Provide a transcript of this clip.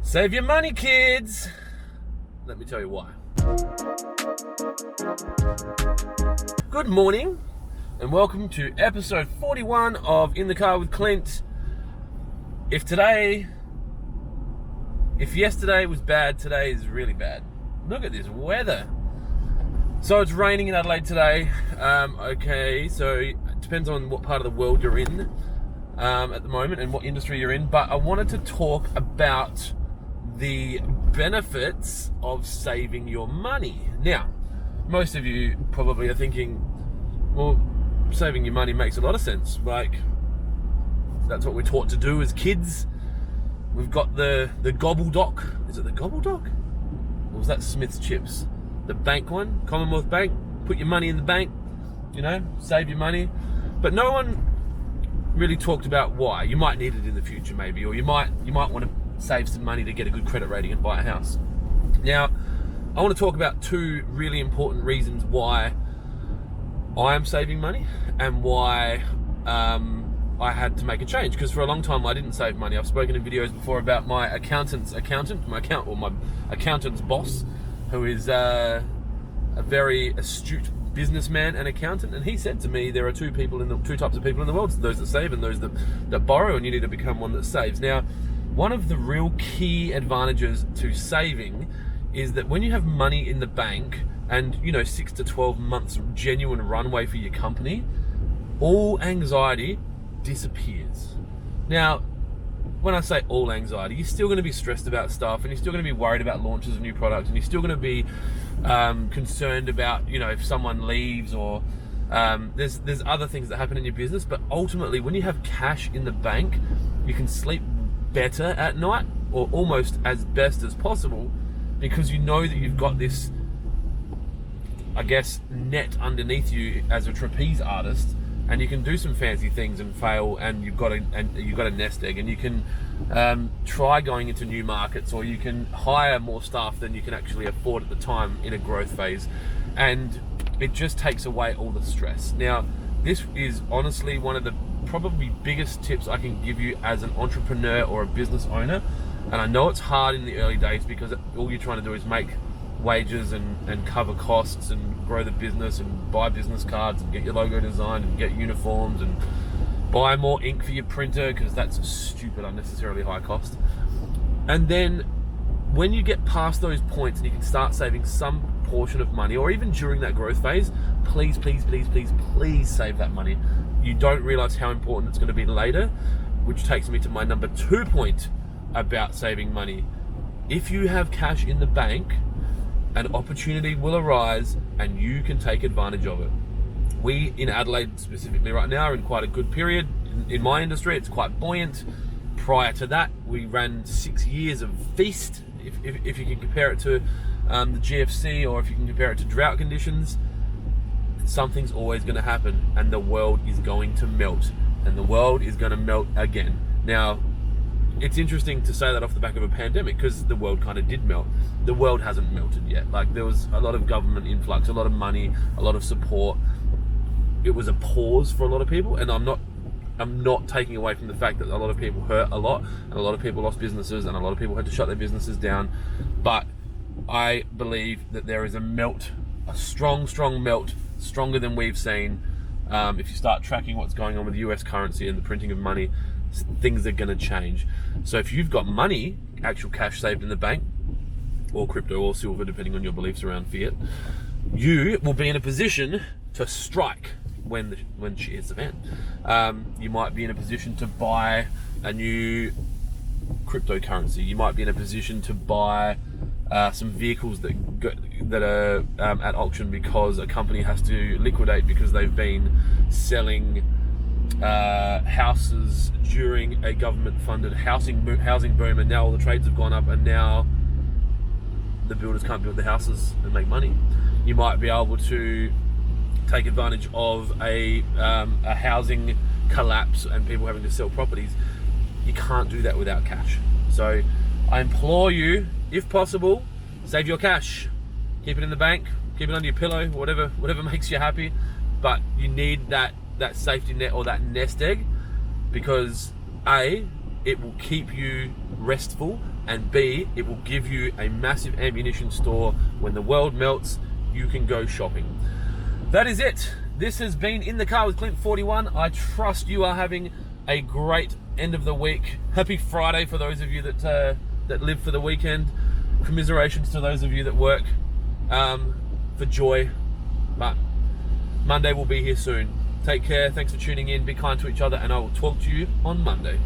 Save your money, kids! Let me tell you why. Good morning, and welcome to episode 41 of In the Car with Clint. If yesterday was bad, today is really bad. Look at this weather. So it's raining in Adelaide today. Okay, so it depends on what part of the world you're in at the moment and what industry you're in. But I wanted to talk about the benefits of saving your money. Now, most of you probably are thinking, well, saving your money makes a lot of sense. Like, that's what we're taught to do as kids. We've got the gobble doc. Is it the gobble doc? Or was that Smith's Chips? The bank one, Commonwealth Bank. Put your money in the bank, save your money. But no one really talked about why. You might need it in the future maybe, or you might want to save some money to get a good credit rating and buy a house. Now, I want to talk about two really important reasons why I am saving money and why I had to make a change. Because for a long time I didn't save money. I've spoken in videos before about my accountant's boss, who is a very astute businessman and accountant, and he said to me there are two types of people in the world: those that save and those that borrow, and you need to become one that saves. Now, one of the real key advantages to saving is that when you have money in the bank and 6 to 12 months genuine runway for your company, all anxiety disappears. Now, when I say all anxiety, you're still going to be stressed about stuff, and you're still going to be worried about launches of new products, and you're still going to be concerned about if someone leaves, or there's other things that happen in your business. But ultimately, when you have cash in the bank, you can sleep better at night, or almost as best as possible, because you know that you've got this, I guess, net underneath you as a trapeze artist, and you can do some fancy things and fail, and you've got a nest egg, and you can try going into new markets, or you can hire more staff than you can actually afford at the time in a growth phase, and it just takes away all the stress. Now, this is honestly one of the probably biggest tips I can give you as an entrepreneur or a business owner. And I know it's hard in the early days, because all you're trying to do is make wages and cover costs and grow the business and buy business cards and get your logo designed and get uniforms and buy more ink for your printer, because that's a stupid unnecessarily high cost. And then when you get past those points and you can start saving some portion of money, or even during that growth phase, please save that money. You don't realize how important it's going to be later, which takes me to my number 2 point about saving money. If you have cash in the bank, an opportunity will arise and you can take advantage of it. We in Adelaide specifically right now are in quite a good period. In my industry, it's quite buoyant. Prior to that, we ran 6 years of feast, if you can compare it to the GFC, or if you can compare it to drought conditions. Something's always going to happen, and the world is going to melt, and the world is going to melt again. Now, it's interesting to say that off the back of a pandemic, because the world kind of did melt. The world hasn't melted yet. Like, there was a lot of government influx, a lot of money, a lot of support. It was a pause for a lot of people, and I'm not taking away from the fact that a lot of people hurt a lot, and a lot of people lost businesses, and a lot of people had to shut their businesses down. But I believe that there is a melt, a strong melt, stronger than we've seen. If you start tracking what's going on with the US currency and the printing of money, things are going to change. So if you've got money, actual cash saved in the bank, or crypto or silver, depending on your beliefs around fiat, you will be in a position to strike when shit hits the fan. You might be in a position to buy a new cryptocurrency. You might be in a position to buy some vehicles that are at auction, because a company has to liquidate because they've been selling houses during a government-funded housing boom, and now all the trades have gone up, and now the builders can't build the houses and make money. You might be able to take advantage of a housing collapse and people having to sell properties. You can't do that without cash. So I implore you, if possible, save your cash. Keep it in the bank, keep it under your pillow, whatever makes you happy. But you need that safety net, or that nest egg, because A, it will keep you restful, and B, it will give you a massive ammunition store. When the world melts, you can go shopping. That is it. This has been In the Car with Clint 41. I trust you are having a great end of the week. Happy Friday for those of you that live for the weekend. Commiserations to those of you that work for joy. But Monday will be here soon. Take care. Thanks for tuning in. Be kind to each other, and I will talk to you on Monday.